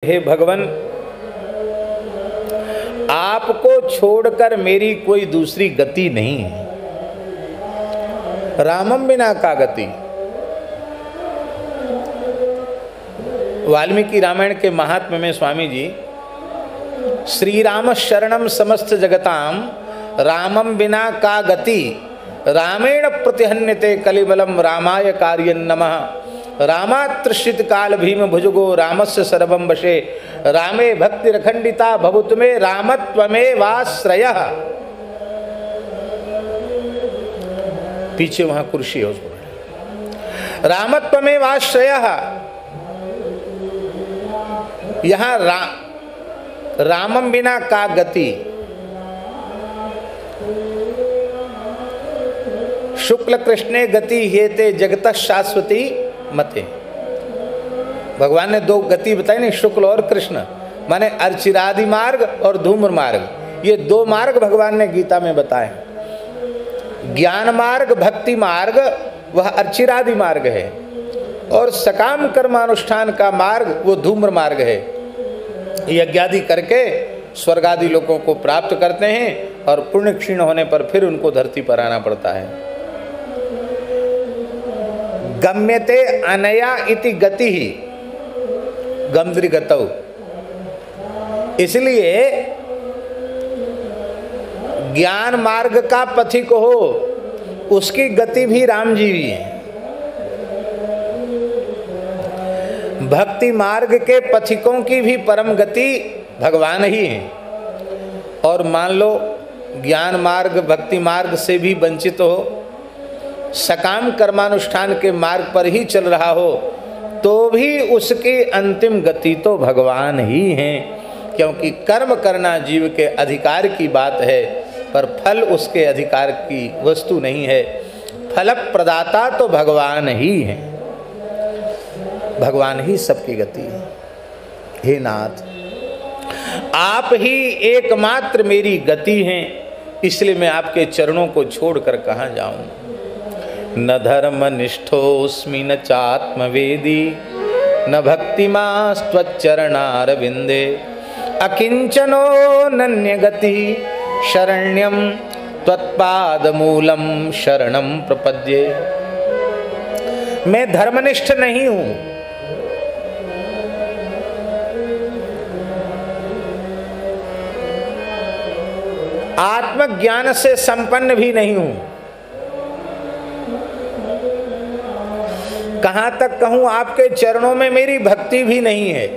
हे भगवान, आपको छोड़कर मेरी कोई दूसरी गति नहीं है। रामम बिना का गति। वाल्मीकि रामायण के महात्म्य में स्वामी जी श्री राम शरणम समस्त जगताम रामम बिना का गति रामेण प्रतिहन्यते कलिबलम रामाय कार्यं नमः रामात्रश्रित काल भीम भुजगो रामस्य सर्वं वशे रामे भक्ति रखंडिता भवतु मे रामत्वमेवाश्रयः। पीछे वहां कुर्सी है उसको रामत्वमेवाश्रयः। यहां रामम बिना का गति। शुक्ल कृष्णे गति हेते जगत शाश्वती मते। भगवान ने दो गति बताई नहीं, शुक्ल और कृष्ण, माने अर्चिरादि मार्ग और धूम्र मार्ग। ये दो मार्ग भगवान ने गीता में बताए। ज्ञान मार्ग भक्ति मार्ग वह अर्चिरादि मार्ग है, और सकाम कर्मानुष्ठान का मार्ग वो धूम्र मार्ग है। यज्ञादि करके स्वर्ग आदि लोगों को प्राप्त करते हैं और पुण्य क्षीण होने पर फिर उनको धरती पर आना पड़ता है। गम्यते अनया इति गति ही गंद्रि गतौ। इसलिए ज्ञान मार्ग का पथिक हो उसकी गति भी राम जी ही है। भक्ति मार्ग के पथिकों की भी परम गति भगवान ही है। और मान लो ज्ञान मार्ग भक्ति मार्ग से भी वंचित हो, सकाम कर्मानुष्ठान के मार्ग पर ही चल रहा हो, तो भी उसकी अंतिम गति तो भगवान ही हैं। क्योंकि कर्म करना जीव के अधिकार की बात है, पर फल उसके अधिकार की वस्तु नहीं है। फल प्रदाता तो भगवान ही है, भगवान ही सबकी गति है। हे नाथ, आप ही एकमात्र मेरी गति हैं, इसलिए मैं आपके चरणों को छोड़कर कहाँ जाऊं। न धर्मनिष्ठोऽस्मि न चात्मवेदी न भक्तिमास्त्वच्चरणारविन्दे अकिंचनो नन्यगति शरण्यं त्वत्पादमूलं शरणं प्रपद्ये। मैं धर्मनिष्ठ नहीं हूं, आत्मज्ञान से संपन्न भी नहीं हूं। कहां तक कहूं, आपके चरणों में मेरी भक्ति भी नहीं है।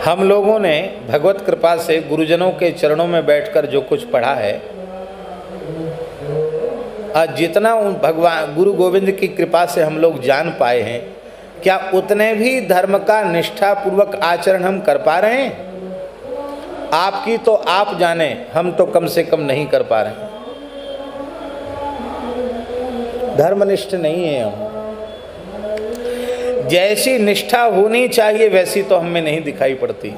हम लोगों ने भगवत कृपा से गुरुजनों के चरणों में बैठकर जो कुछ पढ़ा है, आज जितना भगवान गुरु गोविंद की कृपा से हम लोग जान पाए हैं, क्या उतने भी धर्म का निष्ठा पूर्वक आचरण हम कर पा रहे हैं? आपकी तो आप जाने, हम तो कम से कम नहीं कर पा रहे हैं। धर्मनिष्ठ नहीं है हम। जैसी निष्ठा होनी चाहिए वैसी तो हमें नहीं दिखाई पड़ती।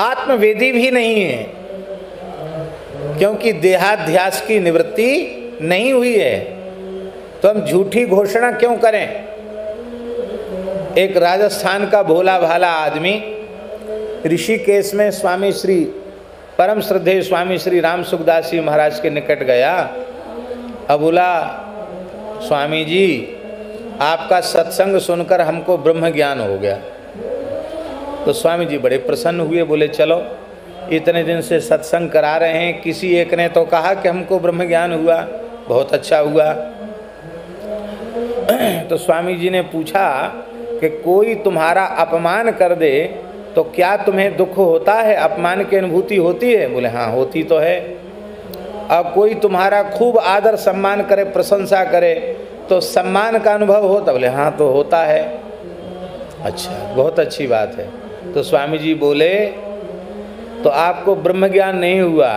आत्मवेदी भी नहीं है, क्योंकि देहाध्यास की निवृत्ति नहीं हुई है, तो हम झूठी घोषणा क्यों करें। एक राजस्थान का भोला भाला आदमी ऋषिकेश में स्वामी श्री परम श्रद्धेय स्वामी श्री राम सुखदास जी महाराज के निकट गया। अब बोला, स्वामी जी आपका सत्संग सुनकर हमको ब्रह्म ज्ञान हो गया। तो स्वामी जी बड़े प्रसन्न हुए, बोले चलो इतने दिन से सत्संग करा रहे हैं, किसी एक ने तो कहा कि हमको ब्रह्म ज्ञान हुआ, बहुत अच्छा हुआ। तो स्वामी जी ने पूछा कि कोई तुम्हारा अपमान कर दे तो क्या तुम्हें दुख होता है, अपमान की अनुभूति होती है? बोले हाँ होती तो है। अब कोई तुम्हारा खूब आदर सम्मान करे, प्रशंसा करे, तो सम्मान का अनुभव होता? बोले हाँ तो होता है। अच्छा, बहुत अच्छी बात है। तो स्वामी जी बोले, तो आपको ब्रह्म ज्ञान नहीं हुआ,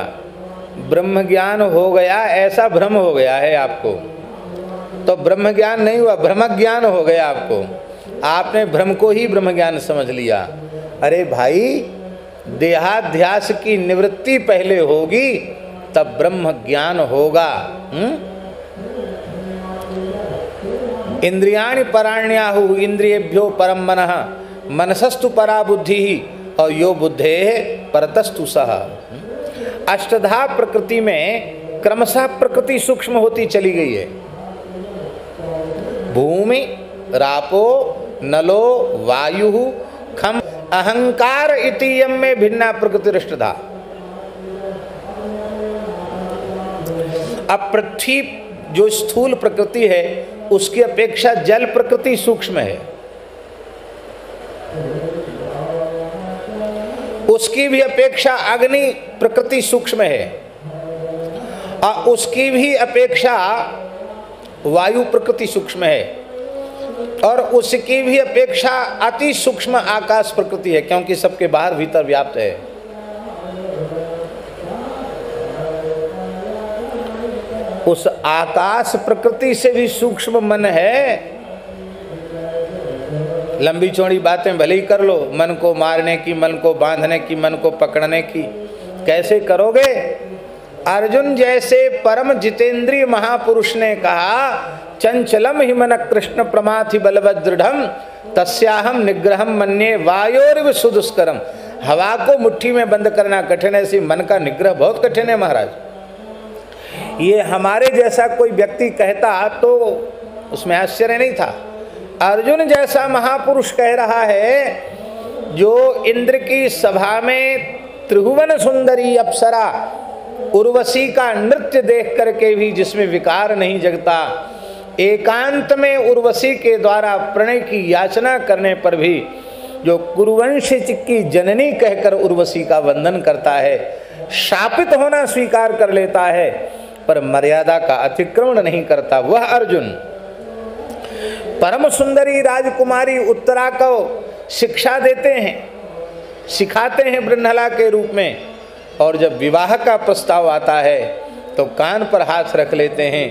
ब्रह्म ज्ञान हो गया, ऐसा भ्रम हो गया है आपको। तो ब्रह्म ज्ञान नहीं हुआ, ब्रह्म ज्ञान हो गया आपको। आपने भ्रम को ही ब्रह्म ज्ञान समझ लिया। अरे भाई, देहाध्यास की निवृत्ति पहले होगी, तब ब्रह्म ज्ञान होगा। इंद्रियाणि पराण्याहु इंद्रियेभ्यो परम मनः, मनसस्तु परा बुद्धि और यो बुद्धेः परतस्तु सः। अष्टधा प्रकृति में क्रमशः प्रकृति सूक्ष्म होती चली गई है। भूमि, रापो, नलो, वायु, खम, अहंकार इतियम में भिन्ना प्रकृतिरष्टधा। अब पृथ्वी जो स्थूल प्रकृति है उसकी अपेक्षा जल प्रकृति सूक्ष्म है, उसकी भी अपेक्षा अग्नि प्रकृति सूक्ष्म है, और उसकी भी अपेक्षा वायु प्रकृति सूक्ष्म है, और उसकी भी अपेक्षा अति सूक्ष्म आकाश प्रकृति है, क्योंकि सबके बाहर भीतर व्याप्त है। उस आकाश प्रकृति से भी सूक्ष्म मन है। लंबी चौड़ी बातें भले ही कर लो, मन को मारने की, मन को बांधने की, मन को पकड़ने की, कैसे करोगे? अर्जुन जैसे परम जितेंद्रिय महापुरुष ने कहा, चंचलम ही मन कृष्ण प्रमाथि बलवद दृढ़म तस्याहम निग्रहम मन्ये वायोरिव सुदुष्करम। हवा को मुट्ठी में बंद करना कठिन है, ऐसी मन का निग्रह बहुत कठिन है महाराज। ये हमारे जैसा कोई व्यक्ति कहता तो उसमें आश्चर्य नहीं था। अर्जुन जैसा महापुरुष कह रहा है, जो इंद्र की सभा में त्रिभुवन सुंदरी अप्सरा उर्वशी का नृत्य देख करके भी जिसमें विकार नहीं जगता, एकांत में उर्वशी के द्वारा प्रणय की याचना करने पर भी जो कुरुवंश की जननी कहकर उर्वशी का वंदन करता है, शापित होना स्वीकार कर लेता है, पर मर्यादा का अतिक्रमण नहीं करता, वह अर्जुन परम सुंदरी राजकुमारी उत्तरा को शिक्षा देते हैं, सिखाते हैं ब्रह्मला के रूप में, और जब विवाह का प्रस्ताव आता है तो कान पर हाथ रख लेते हैं,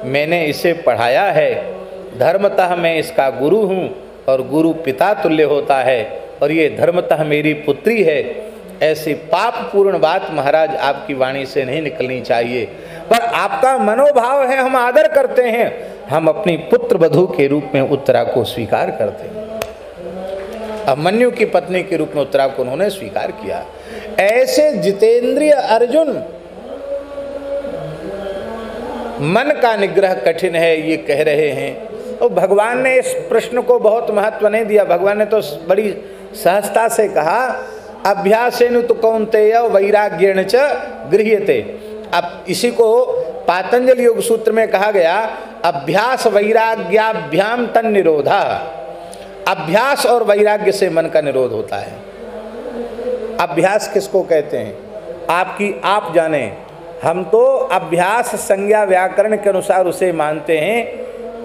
मैंने इसे पढ़ाया है, धर्मतः मैं इसका गुरु हूँ और गुरु पिता तुल्य होता है, और ये धर्मतः मेरी पुत्री है। ऐसी पापपूर्ण बात महाराज आपकी वाणी से नहीं निकलनी चाहिए, पर आपका मनोभाव है, हम आदर करते हैं, हम अपनी पुत्र वधू के रूप में उत्तरा को स्वीकार करते हैं। अभिमन्यु की पत्नी के रूप में उत्तरा को उन्होंने स्वीकार किया। ऐसे जितेंद्रिय अर्जुन, मन का निग्रह कठिन है ये कह रहे हैं, और भगवान ने इस प्रश्न को बहुत महत्व नहीं दिया। भगवान ने तो बड़ी सहजता से कहा, अभ्यासेनु तो कौन्तेय वैराग्येण च गृह्यते। अब इसी को पातंजलि योग सूत्र में कहा गया, अभ्यास वैराग्याभ्याम तन निरोधा। अभ्यास और वैराग्य से मन का निरोध होता है। अभ्यास किसको कहते हैं? आपकी आप जाने। हम तो अभ्यास संज्ञा व्याकरण के अनुसार उसे मानते हैं,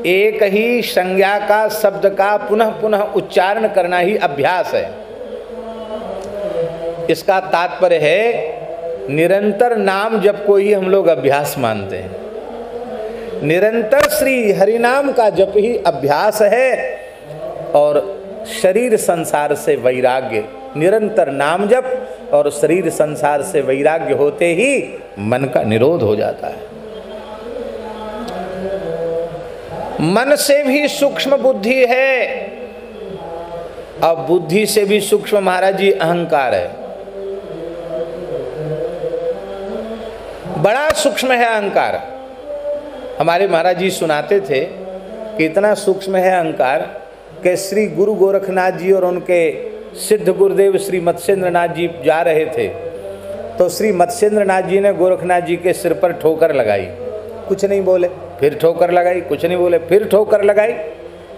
एक ही संज्ञा का शब्द का पुनः पुनः उच्चारण करना ही अभ्यास है। इसका तात्पर्य है निरंतर नाम जप को ही हम लोग अभ्यास मानते हैं। निरंतर श्री हरिनाम का जप ही अभ्यास है, और शरीर संसार से वैराग्य, निरंतर नाम जप और शरीर संसार से वैराग्य होते ही मन का निरोध हो जाता है। मन से भी सूक्ष्म बुद्धि है, अब बुद्धि से भी सूक्ष्म महाराज जी अहंकार है। बड़ा सूक्ष्म है अहंकार। हमारे महाराज जी सुनाते थे कि इतना सूक्ष्म है अहंकार कि श्री गुरु गोरखनाथ जी और उनके सिद्ध गुरुदेव श्री मत्स्येंद्रनाथ जी जा रहे थे, तो श्री मत्स्येंद्रनाथ जी ने गोरखनाथ जी के सिर पर ठोकर लगाई, कुछ नहीं बोले, फिर ठोकर लगाई, कुछ नहीं बोले, फिर ठोकर लगाई,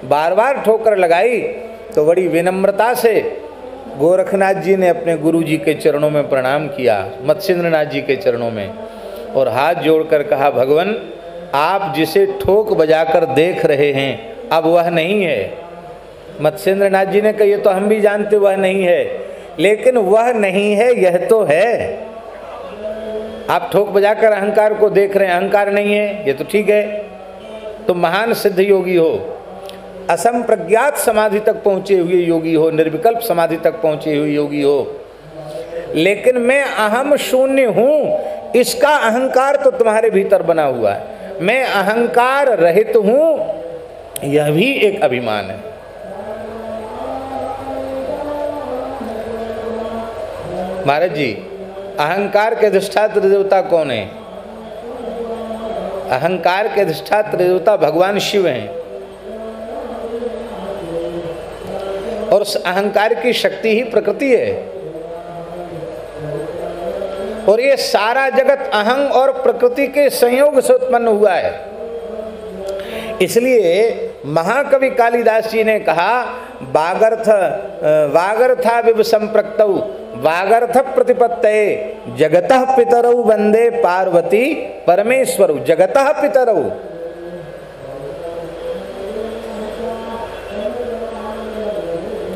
बार बार ठोकर लगाई। तो बड़ी विनम्रता से गोरखनाथ जी ने अपने गुरु जी के चरणों में प्रणाम किया, मत्स्येंद्रनाथ जी के चरणों में, और हाथ जोड़कर कहा, भगवान आप जिसे ठोक बजाकर देख रहे हैं अब वह नहीं है। मत्स्येंद्रनाथ जी ने कहा, ये तो हम भी जानते वह नहीं है, लेकिन वह नहीं है यह तो है। आप ठोक बजाकर अहंकार को देख रहे हैं, अहंकार नहीं है, ये तो ठीक है। तो महान सिद्ध योगी हो, असंप्रज्ञात समाधि तक पहुँचे हुए योगी हो, निर्विकल्प समाधि तक पहुँचे हुए योगी हो, लेकिन मैं अहम शून्य हूं, इसका अहंकार तो तुम्हारे भीतर बना हुआ है। मैं अहंकार रहित हूं, यह भी एक अभिमान है। महाराज जी, अहंकार के अधिष्ठात्र देवता कौन है? अहंकार के अधिष्ठात्र देवता भगवान शिव हैं, और उस अहंकार की शक्ति ही प्रकृति है। और ये सारा जगत अहं और प्रकृति के संयोग से उत्पन्न हुआ है। इसलिए महाकवि कालिदास जी ने कहा, वागर्था विव संप्रक्तौ वागर्थ प्रतिपत्तये जगतः पितरौ वंदे पार्वती परमेश्वरौ। जगतः पितरौ,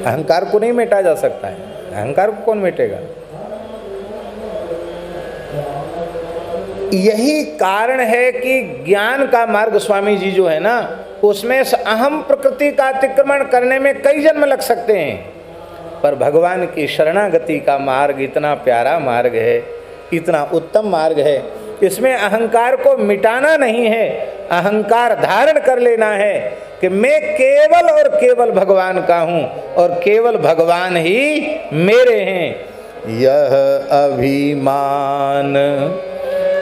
अहंकार को नहीं मिटा जा सकता है। अहंकार को कौन मिटेगा? यही कारण है कि ज्ञान का मार्ग स्वामी जी जो है ना, उसमें अहम प्रकृति का अतिक्रमण करने में कई जन्म लग सकते हैं, पर भगवान की शरणागति का मार्ग इतना प्यारा मार्ग है, इतना उत्तम मार्ग है। इसमें अहंकार को मिटाना नहीं है, अहंकार धारण कर लेना है कि मैं केवल और केवल भगवान का हूँ और केवल भगवान ही मेरे हैं। यह अभिमान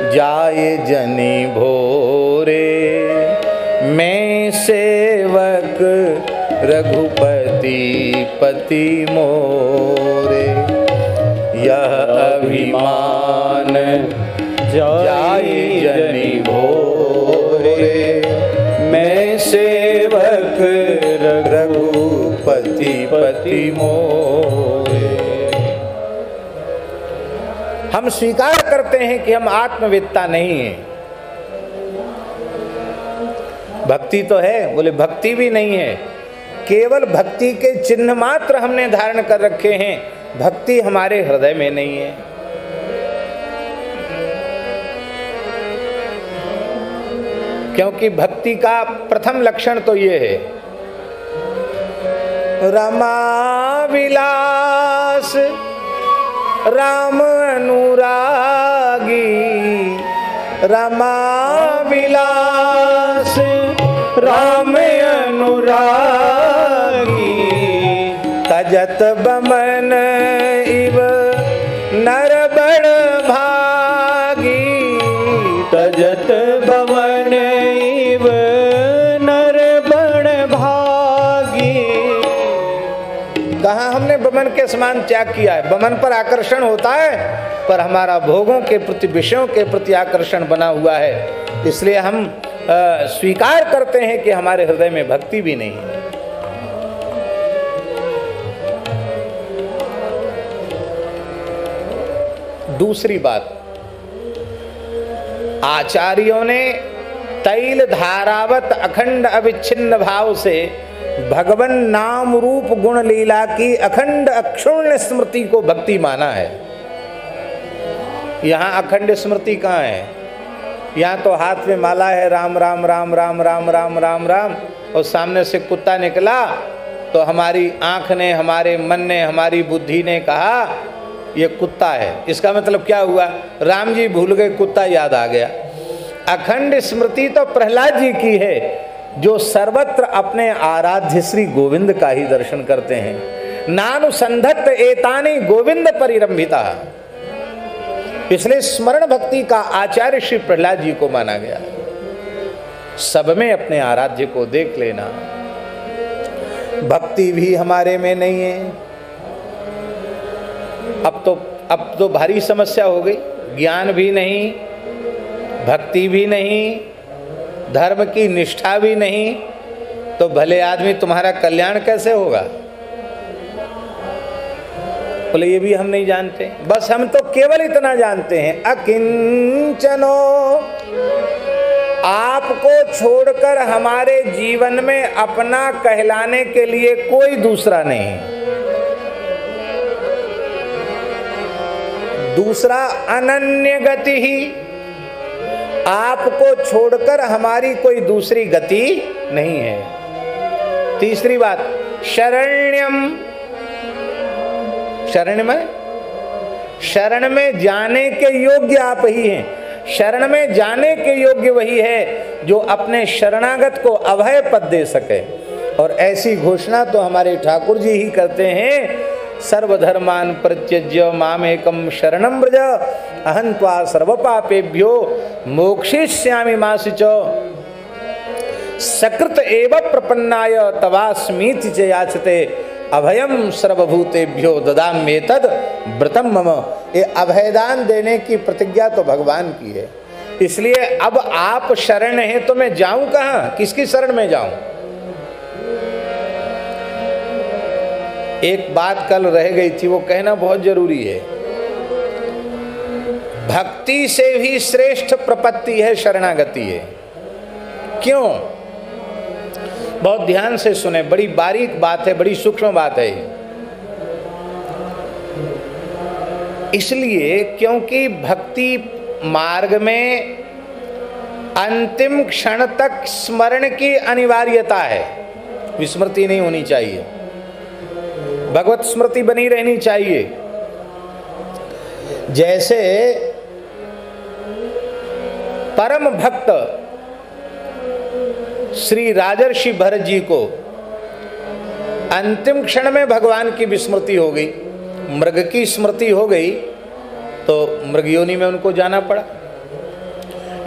जाए जनि भोरे, मैं सेवक रघुपति पति मोरे। यह अभिमान जाए जनि भोरे, मैं सेवक रघुपति पति मोरे। हम स्वीकार करते हैं कि हम आत्मवेत्ता नहीं हैं। भक्ति तो है, बोले भक्ति भी नहीं है, केवल भक्ति के चिन्ह मात्र हमने धारण कर रखे हैं, भक्ति हमारे हृदय में नहीं है। क्योंकि भक्ति का प्रथम लक्षण तो ये है, रमा विलास राम अनुरागी, रमा विलास राम अनुरागी, तजत बमन इव नर बड़ भागी, तजत बमन इव नर बड़ भागी। कहाँ हमने बमन के समान त्याग किया है? बमन पर आकर्षण होता है, पर हमारा भोगों के प्रति, विषयों के प्रति आकर्षण बना हुआ है। इसलिए हम स्वीकार करते हैं कि हमारे हृदय में भक्ति भी नहीं है। दूसरी बात, आचार्यों ने तैल धारावत अखंड अविच्छिन्न भाव से भगवन नाम रूप गुण लीला की अखंड अक्षुण्ण स्मृति को भक्ति माना है। यहाँ अखंड स्मृति कहाँ है? यहाँ तो हाथ में माला है, राम राम राम राम राम राम राम राम, और सामने से कुत्ता निकला तो हमारी आंख ने, हमारे मन ने, हमारी बुद्धि ने कहा ये कुत्ता है। इसका मतलब क्या हुआ? राम जी भूल गए, कुत्ता याद आ गया। अखंड स्मृति तो प्रहलाद जी की है, जो सर्वत्र अपने आराध्य श्री गोविंद का ही दर्शन करते हैं। नानुसंधत्त एतानि गोविंद परिरंभिता, इसलिए स्मरण भक्ति का आचार्य श्री प्रहलाद जी को माना गया। सब में अपने आराध्य को देख लेना। भक्ति भी हमारे में नहीं है। अब तो भारी समस्या हो गई। ज्ञान भी नहीं, भक्ति भी नहीं, धर्म की निष्ठा भी नहीं, तो भले आदमी तुम्हारा कल्याण कैसे होगा? बोले ये भी हम नहीं जानते। बस हम तो केवल इतना जानते हैं, अकिंचनो, आपको छोड़कर हमारे जीवन में अपना कहलाने के लिए कोई दूसरा नहीं। दूसरा अनन्य गति ही, आपको छोड़कर हमारी कोई दूसरी गति नहीं है। तीसरी बात, शरण्यम, शरण्य में शरण में जाने के योग्य आप ही हैं। शरण में जाने के योग्य वही है जो अपने शरणागत को अभय पद दे सके। और ऐसी घोषणा तो हमारे ठाकुर जी ही करते हैं, सर्वधर्मान परित्यज्य मामेकम शरणं व्रज अहं त्वा सर्वपापेभ्यो मोक्षयिष्यामि मा शुचौ सकृत एव प्रपन्नाय तवास्मीति च याचते अभयम सर्वभूतेभ्यो ददाम्येतद् व्रतम मम। ये अभयदान देने की प्रतिज्ञा तो भगवान की है। इसलिए अब आप शरण हैं तो मैं जाऊं कहां, किसकी शरण में जाऊं? एक बात कल रह गई थी, वो कहना बहुत जरूरी है। भक्ति से भी श्रेष्ठ प्रपत्ति है शरणागति है। क्यों? बहुत ध्यान से सुने, बड़ी बारीक बात है, बड़ी सूक्ष्म बात है। इसलिए क्योंकि भक्ति मार्ग में अंतिम क्षण तक स्मरण की अनिवार्यता है, विस्मृति नहीं होनी चाहिए, भगवत स्मृति बनी रहनी चाहिए। जैसे परम भक्त श्री राजर्षि भरत जी को अंतिम क्षण में भगवान की विस्मृति हो गई, मृग की स्मृति हो गई, तो मृग योनि में उनको जाना पड़ा।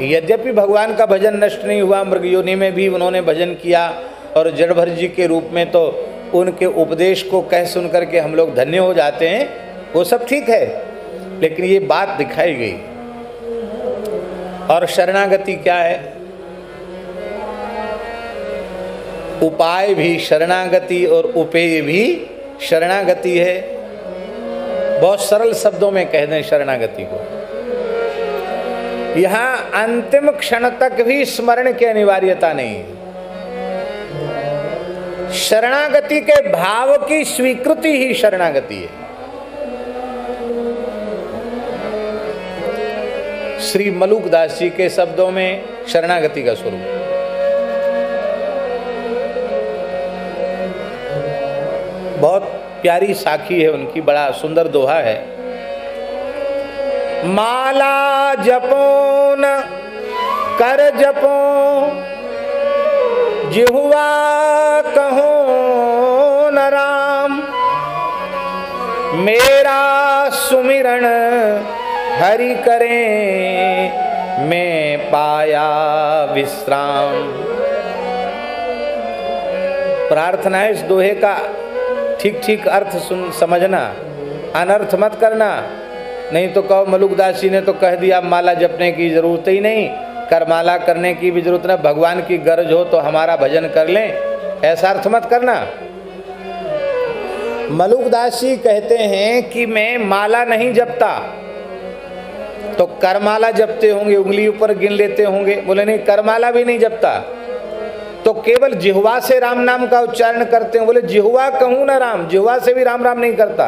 यद्यपि भगवान का भजन नष्ट नहीं हुआ, मृग योनि में भी उन्होंने भजन किया और जड़भरत जी के रूप में तो उनके उपदेश को कह सुन करके हम लोग धन्य हो जाते हैं, वो सब ठीक है। लेकिन ये बात दिखाई गई। और शरणागति क्या है? उपाय भी शरणागति और उपेय भी शरणागति है। बहुत सरल शब्दों में कह दें शरणागति को, यहां अंतिम क्षण तक भी स्मरण की अनिवार्यता नहीं है। शरणागति के भाव की स्वीकृति ही शरणागति है। श्री मलुकदास जी के शब्दों में शरणागति का स्वरूप, बहुत प्यारी साखी है उनकी, बड़ा सुंदर दोहा है। माला जपो न कर जपो जिह्वा कहो न राम, मेरा सुमिरन हरि करें मैं पाया विश्राम। प्रार्थना है इस दोहे का, ठीक ठीक अर्थ समझना, अनर्थ मत करना। नहीं तो कहो मलुकदास जी ने तो कह दिया माला जपने की जरूरत ही नहीं, करमाला करने की भी जरूरत नहीं, भगवान की गरज हो तो हमारा भजन कर लें, ऐसा अर्थ मत करना। मलुकदास जी कहते हैं कि मैं माला नहीं जपता, तो करमाला जपते होंगे, उंगली ऊपर गिन लेते होंगे। बोले नहीं, करमाला भी नहीं जपता, तो केवल जिह्वा से राम नाम का उच्चारण करते हैं। बोले जिह्वा कहूं ना राम, जिह्वा से भी राम राम नहीं करता।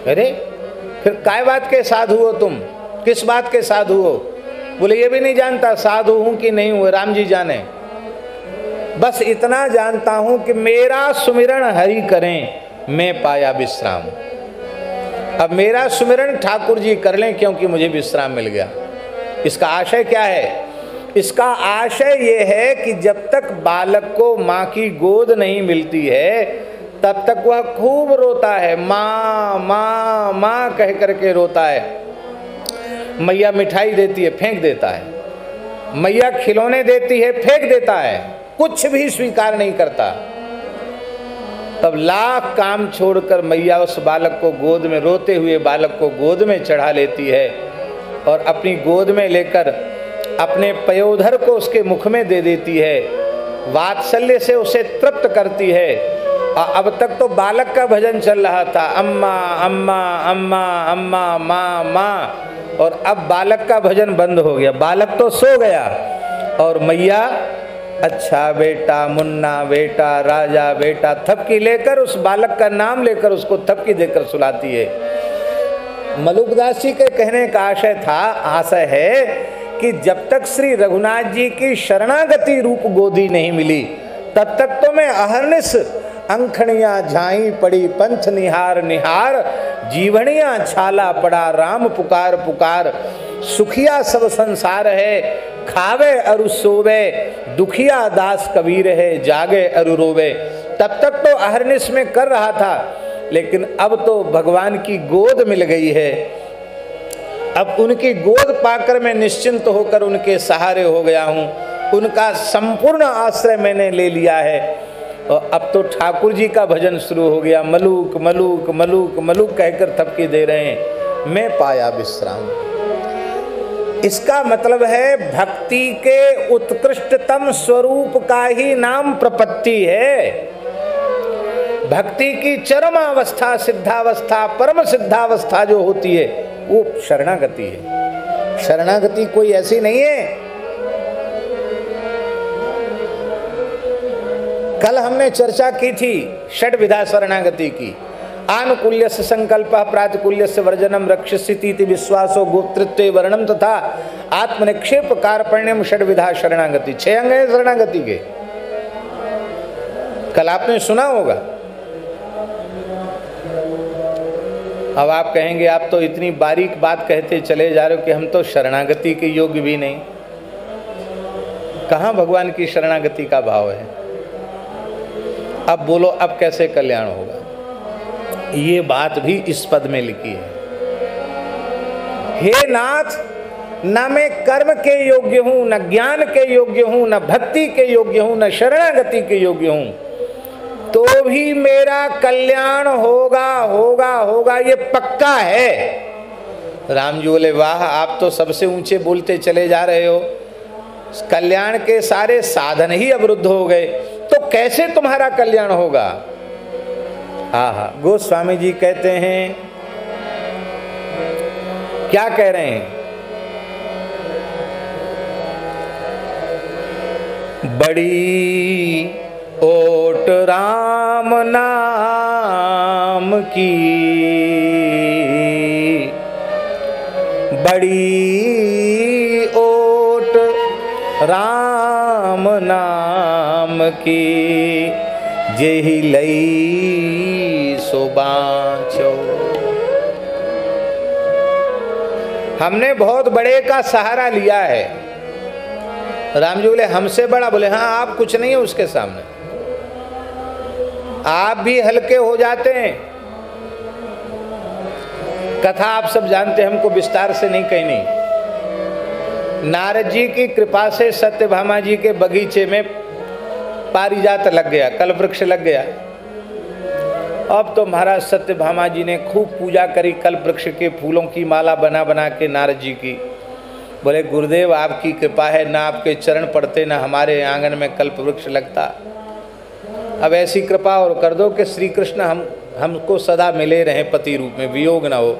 अरे फिर काय बात के साधु हो तुम, किस बात के साधु हो? बोले ये भी नहीं जानता साधु हूं कि नहीं हूं, राम जी जाने। बस इतना जानता हूं कि मेरा सुमिरन हरि करें मैं पाया विश्राम। अब मेरा सुमिरन ठाकुर जी कर लें क्योंकि मुझे विश्राम मिल गया। इसका आशय क्या है? इसका आशय ये है कि जब तक बालक को माँ की गोद नहीं मिलती है तब तक वह खूब रोता है, माँ माँ माँ कह करके रोता है। मैया मिठाई देती है, फेंक देता है। मैया खिलौने देती है, फेंक देता है, कुछ भी स्वीकार नहीं करता। तब लाख काम छोड़कर मैया उस बालक को गोद में, रोते हुए बालक को गोद में चढ़ा लेती है और अपनी गोद में लेकर अपने पयोधर को उसके मुख में दे देती है, वात्सल्य से उसे तृप्त करती है। अब तक तो बालक का भजन चल रहा था, अम्मा अम्मा अम्मा अम्मा माँ माँ, और अब बालक का भजन बंद हो गया। बालक तो सो गया और मैया अच्छा बेटा, मुन्ना बेटा, राजा बेटा, थपकी लेकर उस बालक का नाम लेकर उसको थपकी देकर सुलाती है। मलुकदास जी के कहने का आशय है कि जब तक श्री रघुनाथ जी की शरणागति रूप गोदी नहीं मिली तब तक तो मैं अहर्निश अंखणियां झाई पड़ी पंथ निहार निहार, जीवनिया छाला पड़ा राम पुकार पुकार। सुखिया सब संसार है खावे अरु सोवे, दुखिया दास कबीर है जागे अरु रोवे। तब तक तो अहरनिश में कर रहा था, लेकिन अब तो भगवान की गोद मिल गई है। अब उनकी गोद पाकर मैं निश्चिंत होकर उनके सहारे हो गया हूँ, उनका संपूर्ण आश्रय मैंने ले लिया है। और अब तो ठाकुर जी का भजन शुरू हो गया, मलूक मलूक मलूक मलूक कहकर थपकी दे रहे हैं, मैं पाया विश्राम। इसका मतलब है भक्ति के उत्कृष्टतम स्वरूप का ही नाम प्रपत्ति है। भक्ति की चरम अवस्था, सिद्धावस्था, परम सिद्धावस्था जो होती है वो शरणागति है। शरणागति कोई ऐसी नहीं है। कल हमने चर्चा की थी षड्विधा शरणागति की। आनुकूल्यस्य संकल्प, प्रातिकूल्यस्य वर्जनम, रक्षस्यतीति विश्वासो, गोप्तृत्वे वर्णम तथा आत्मनिक्षेप कार्पण्यम षड्विधा शरणागति। 6 अंग है शरणागति के, कल आपने सुना होगा। अब आप कहेंगे आप तो इतनी बारीक बात कहते चले जा रहे हो कि हम तो शरणागति के योग्य भी नहीं। कहाँ भगवान की शरणागति का भाव है? अब बोलो अब कैसे कल्याण होगा? ये बात भी इस पद में लिखी है, हे नाथ, न मैं कर्म के योग्य हूं, न ज्ञान के योग्य हूं, न भक्ति के योग्य हूं, न शरणागति के योग्य हूं, तो भी मेरा कल्याण होगा होगा होगा, ये पक्का है। राम जी बोले वाह, आप तो सबसे ऊंचे बोलते चले जा रहे हो। कल्याण के सारे साधन ही अवरुद्ध हो गए, तो कैसे तुम्हारा कल्याण होगा? हाँ, गोस्वामी जी कहते हैं, क्या कह रहे हैं? बड़ी ओट राम नाम की, बड़ी ओट राम नाम की, जेहि लई सो बाँचो। हमने बहुत बड़े का सहारा लिया है। राम जी बोले हमसे बड़ा? बोले हाँ, आप कुछ नहीं है उसके सामने, आप भी हल्के हो जाते हैं। कथा आप सब जानते हैं, हमको विस्तार से नहीं कहनी। नारद जी की कृपा से सत्यभामा जी के बगीचे में पारिजात लग गया, कल्पवृक्ष लग गया। अब तो महाराज सत्यभामा जी ने खूब पूजा करी, कल्पवृक्ष के फूलों की माला बना बना के नारद जी की। बोले गुरुदेव आपकी कृपा है, ना आपके चरण पड़ते ना हमारे आंगन में कल्पवृक्ष लगता। अब ऐसी कृपा और कर दो कि श्री कृष्ण हमको सदा मिले रहें पति रूप में, वियोग ना हो।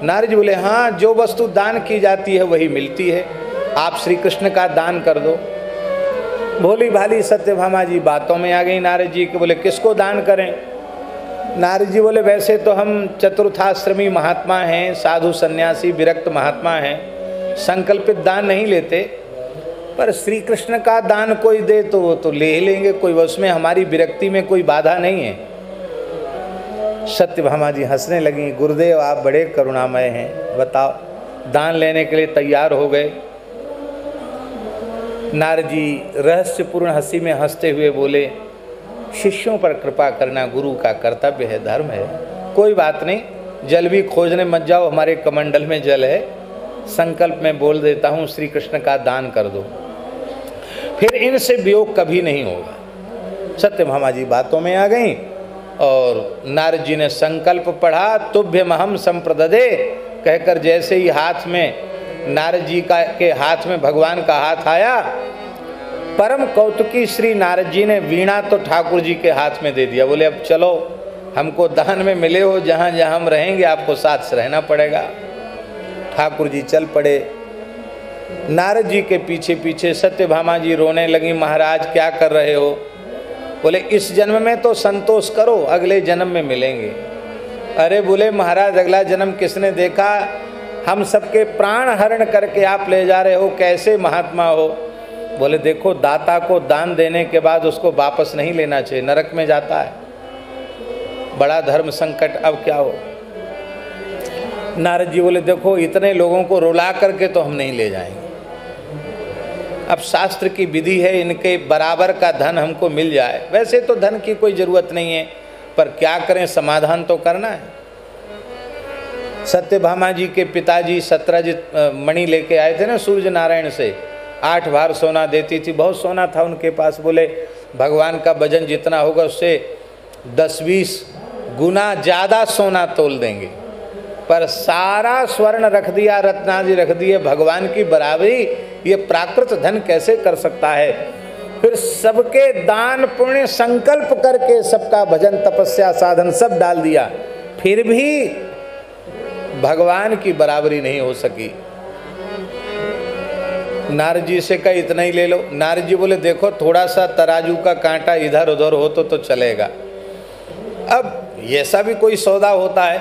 नारद जी बोले हाँ, जो वस्तु दान की जाती है वही मिलती है, आप श्री कृष्ण का दान कर दो। भोली भाली सत्यभामा जी बातों में आ गई नारद जी के। बोले किसको दान करें? नारद जी बोले वैसे तो हम चतुर्थाश्रमी महात्मा हैं, साधु सन्यासी विरक्त महात्मा हैं, संकल्पित दान नहीं लेते, पर श्री कृष्ण का दान कोई दे तो वो तो ले ही लेंगे, कोई उसमें हमारी विरक्ति में कोई बाधा नहीं है। सत्यभामा जी हंसने लगी, गुरुदेव आप बड़े करुणामय हैं, बताओ। दान लेने के लिए तैयार हो गए। नारद जी रहस्यपूर्ण हंसी में हंसते हुए बोले शिष्यों पर कृपा करना गुरु का कर्तव्य है, धर्म है, कोई बात नहीं, जल भी खोजने मत जाओ, हमारे कमंडल में जल है, संकल्प में बोल देता हूँ श्री कृष्ण का दान कर दो, फिर इनसे वियोग कभी नहीं होगा। सत्यभामा जी बातों में आ गई और नारद जी ने संकल्प पढ़ा, तुभ्यमहम संप्रददे कहकर जैसे ही हाथ में नारद जी के हाथ में भगवान का हाथ आया, परम कौतुकी श्री नारद जी ने वीणा तो ठाकुर जी के हाथ में दे दिया। बोले अब चलो, हमको दान में मिले हो, जहाँ जहाँ हम रहेंगे आपको साथ से रहना पड़ेगा। ठाकुर जी चल पड़े। नारद जी के पीछे पीछे सत्यभामा जी रोने लगी, महाराज क्या कर रहे हो? बोले इस जन्म में तो संतोष करो, अगले जन्म में मिलेंगे। अरे बोले महाराज अगला जन्म किसने देखा, हम सबके प्राण हरण करके आप ले जा रहे हो, कैसे महात्मा हो? बोले देखो, दाता को दान देने के बाद उसको वापस नहीं लेना चाहिए, नरक में जाता है। बड़ा धर्म संकट, अब क्या हो। नारद जी बोले देखो इतने लोगों को रुला करके तो हम नहीं ले जाएंगे, अब शास्त्र की विधि है इनके बराबर का धन हमको मिल जाए। वैसे तो धन की कोई जरूरत नहीं है, पर क्या करें, समाधान तो करना है। सत्यभामा जी के पिताजी सत्यजित मणि लेके आए थे ना सूर्य नारायण से, 8 बार सोना देती थी, बहुत सोना था उनके पास। बोले भगवान का भजन जितना होगा उससे 10-20 गुना ज़्यादा सोना तोल देंगे, पर सारा स्वर्ण रख दिया, रत्नादि रख दिए, भगवान की बराबरी ये प्राकृत धन कैसे कर सकता है। फिर सबके दान पुण्य संकल्प करके सबका भजन तपस्या साधन सब डाल दिया, फिर भी भगवान की बराबरी नहीं हो सकी। नारद जी से कहा इतना ही ले लो। नारद जी बोले देखो थोड़ा सा तराजू का कांटा इधर उधर हो तो चलेगा। अब ऐसा भी कोई सौदा होता है,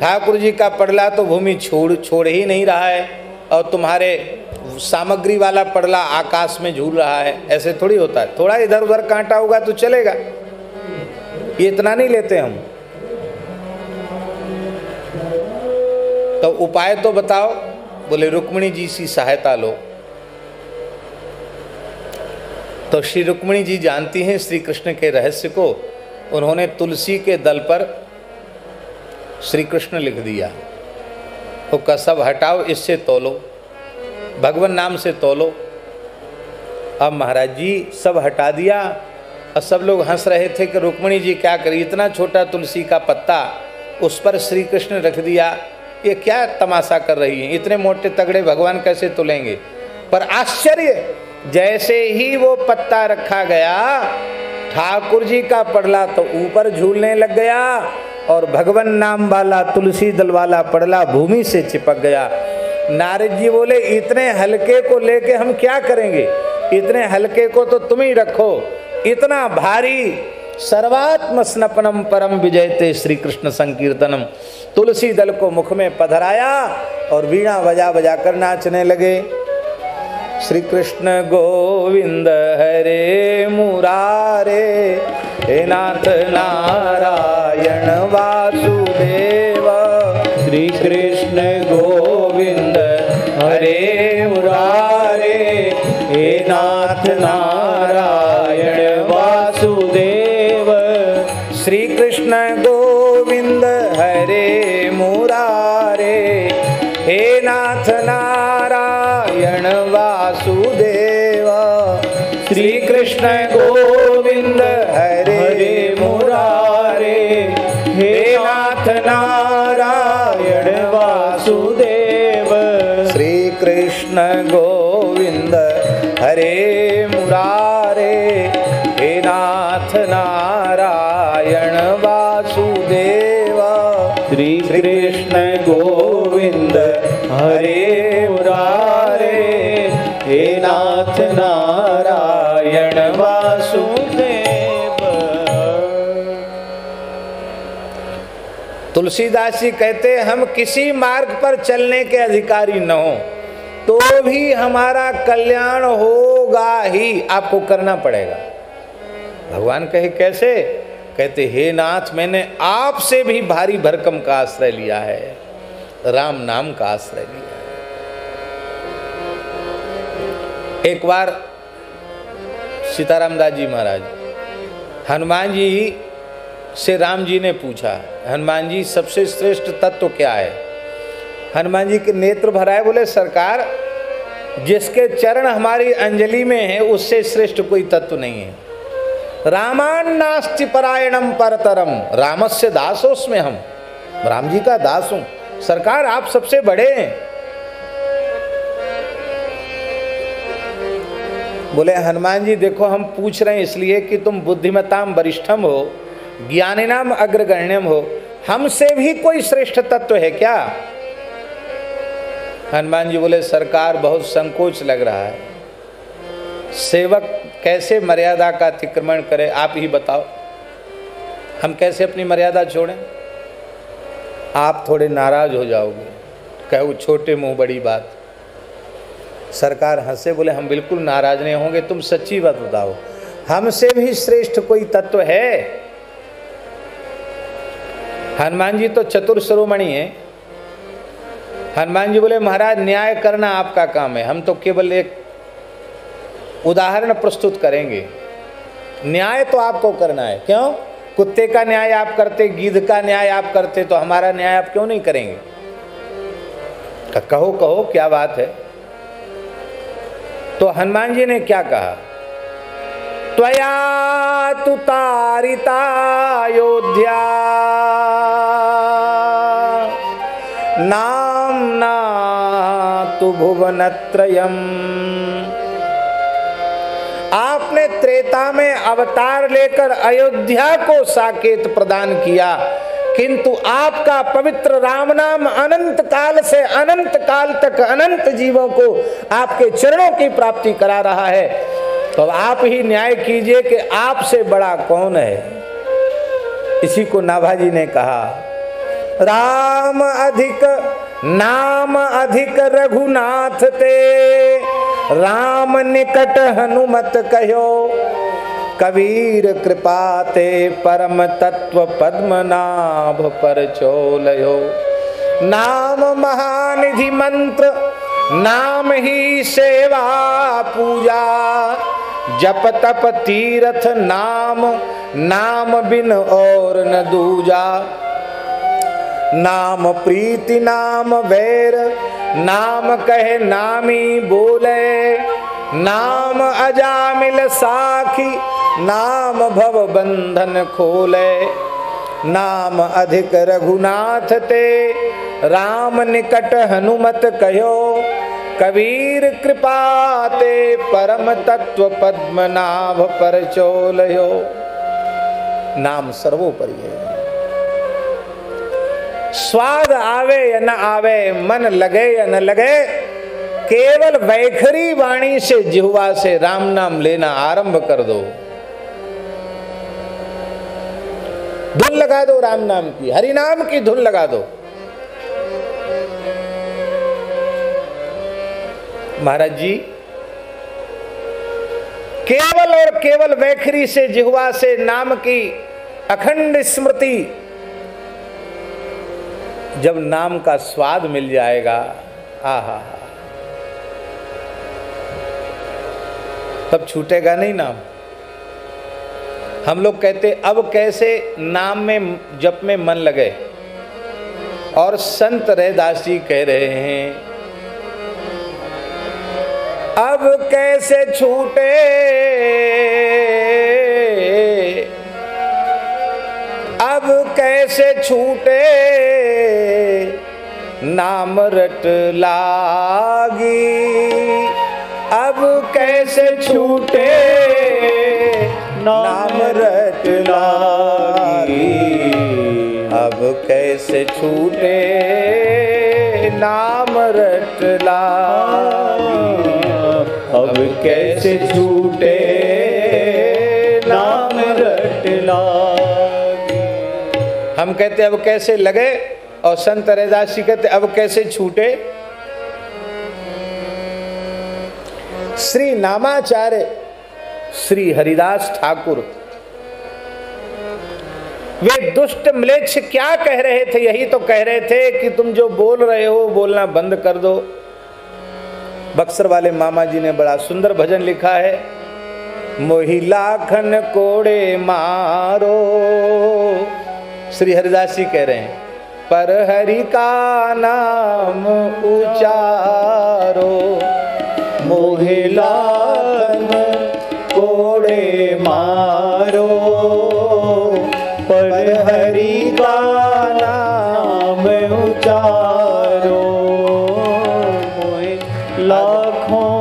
ठाकुर जी का पड़ला तो भूमि छोड़ ही नहीं रहा है, और तुम्हारे सामग्री वाला पड़ला आकाश में झूल रहा है, ऐसे थोड़ी होता है। थोड़ा इधर उधर कांटा होगा तो चलेगा, ये इतना नहीं लेते हम। तो उपाय तो बताओ। बोले रुक्मिणी जी से सहायता लो। तो श्री रुक्मिणी जी जानती हैं श्री कृष्ण के रहस्य को, उन्होंने तुलसी के दल पर श्री कृष्ण लिख दिया, तो कसब हटाओ, इससे तोलो, भगवान नाम से तोलो। अब महाराज जी सब हटा दिया, और सब लोग हंस रहे थे कि रुक्मिणी जी क्या करी, इतना छोटा तुलसी का पत्ता उस पर श्री कृष्ण रख दिया, ये क्या तमाशा कर रही है, इतने मोटे तगड़े भगवान कैसे तुलेंगे। पर आश्चर्य, जैसे ही वो पत्ता रखा गया ठाकुर जी का पड़ला तो ऊपर झूलने लग गया, और भगवान नाम वाला तुलसी दल वाला पड़ला भूमि से चिपक गया। नारद जी बोले इतने हल्के को लेके हम क्या करेंगे, इतने हल्के को तो तुम ही रखो, इतना भारी सर्वात्म स्नपनम परम विजयते श्री कृष्ण संकीर्तनम। तुलसी दल को मुख में पधराया और वीणा बजा बजा कर नाचने लगे। श्री कृष्ण गोविंद हरे मुरारे, हे नाथ नारायण वासुदेव। श्री कृष्ण गोविंद हरे मुरारे, हे नाथ नारायण वासुदेव। श्री कृष्ण गोविंद हरे मुरारे, हे नाथ नारायण वासुदेव। श्री कृष्ण गोविंद हरे मुरारे, हे नाथ नारायण वासुदेव। श्री कृष्ण गोविंद हरे मुरारे, हे नाथ नारायण वासुदेव। श्री कृष्ण गोविंद हरे मुरारे, हे नाथ नारायण वासुदेव। तुलसीदास जी कहते हम किसी मार्ग पर चलने के अधिकारी न हो तो भी हमारा कल्याण होगा ही, आपको करना पड़ेगा। भगवान कहे कैसे, कहते हे नाथ मैंने आपसे भी भारी भरकम का आश्रय लिया है, राम नाम का आश्रय लिया है। एक बार सीताराम दास जी महाराज हनुमान जी से राम जी ने पूछा, हनुमान जी सबसे श्रेष्ठ तत्व क्या है। हनुमान जी के नेत्र भराए, बोले सरकार जिसके चरण हमारी अंजलि में है उससे श्रेष्ठ कोई तत्व नहीं है। रामान नास्ति परायणम परतरम, रामस्य दासोस्मि, हम राम जी का दास हूं, सरकार आप सबसे बड़े हैं। बोले हनुमान जी देखो हम पूछ रहे हैं इसलिए कि तुम बुद्धिमताम वरिष्ठम हो, ज्ञानिनाम अग्रगण्यम हो, हमसे भी कोई श्रेष्ठ तत्व है क्या। हनुमान जी बोले सरकार बहुत संकोच लग रहा है, सेवक कैसे मर्यादा का अतिक्रमण करे, आप ही बताओ, हम कैसे अपनी मर्यादा छोड़ें। आप थोड़े नाराज हो जाओगे, कहो छोटे मुंह बड़ी बात। सरकार हंसे, बोले हम बिल्कुल नाराज नहीं होंगे, तुम सच्ची बात बताओ, हमसे भी श्रेष्ठ कोई तत्व है। हनुमान जी तो चतुर शिरोमणि हैं। हनुमान जी बोले महाराज न्याय करना आपका काम है, हम तो केवल एक उदाहरण प्रस्तुत करेंगे, न्याय तो आपको करना है। क्यों? कुत्ते का न्याय आप करते, गीध का न्याय आप करते, तो हमारा न्याय आप क्यों नहीं करेंगे? कहो कहो क्या बात है। तो हनुमान जी ने क्या कहा? त्वया तु तारिता अयोध्या नाम्ना तु भुवनत्रयम्। आपने त्रेता में अवतार लेकर अयोध्या को साकेत प्रदान किया, किंतु आपका पवित्र राम नाम अनंत काल से अनंत काल तक अनंत जीवों को आपके चरणों की प्राप्ति करा रहा है। तो आप ही न्याय कीजिए कि आपसे बड़ा कौन है। इसी को नाभाजी ने कहा, राम अधिक नाम अधिक रघुनाथ ते, राम निकट हनुमत कहो, कबीर कृपा ते परम तत्व पद्मनाभ पर चोलयो। नाम महानिधि मंत्र, नाम ही सेवा पूजा, जप तप तीरथ नाम, नाम बिन और न दूजा। नाम प्रीति नाम वैर, नाम कहे नामी बोले, नाम अजामिल साखी, नाम भव बंधन खोले। नाम अधिक रघुनाथ ते, राम निकट हनुमत कहो, कबीर कृपा ते परम तत्व पद्मनाभ पर चोलयो। नाम सर्वोपरि है। स्वाद आवे या न आवे, मन लगे या न लगे, केवल वैखरी वाणी से जिह्वा से राम नाम लेना आरंभ कर दो। धुन लगा दो राम नाम की, हरि नाम की धुन लगा दो। महाराज जी केवल और केवल वैखरी से जिह्वा से नाम की अखंड स्मृति, जब नाम का स्वाद मिल जाएगा, आहा, तब छूटेगा नहीं नाम। हम लोग कहते अब कैसे नाम में जप में मन लगे, और संत रैदास जी कह रहे हैं अब कैसे छूटे, अब कैसे छूटे, नाम रट लागी। अब कैसे छूटे, नाम रट लागी। अब कैसे छूटे, नाम रट लागी। अब कैसे छूटे, नाम रट लागी। हम कहते अब कैसे लगे, और संत रैदास जी कहते अब कैसे छूटे। श्री नामाचार्य श्री हरिदास ठाकुर वे दुष्ट म्लेच्छ क्या कह रहे थे? यही तो कह रहे थे कि तुम जो बोल रहे हो बोलना बंद कर दो। बक्सर वाले मामा जी ने बड़ा सुंदर भजन लिखा है, मोहि लाखन कोड़े मारो। श्री हरिदास जी कह रहे हैं पर हरि का नाम उचारो, मोहि लाखन कोड़े मारो, पर हरि का नाम उचारो। मोहि लाखों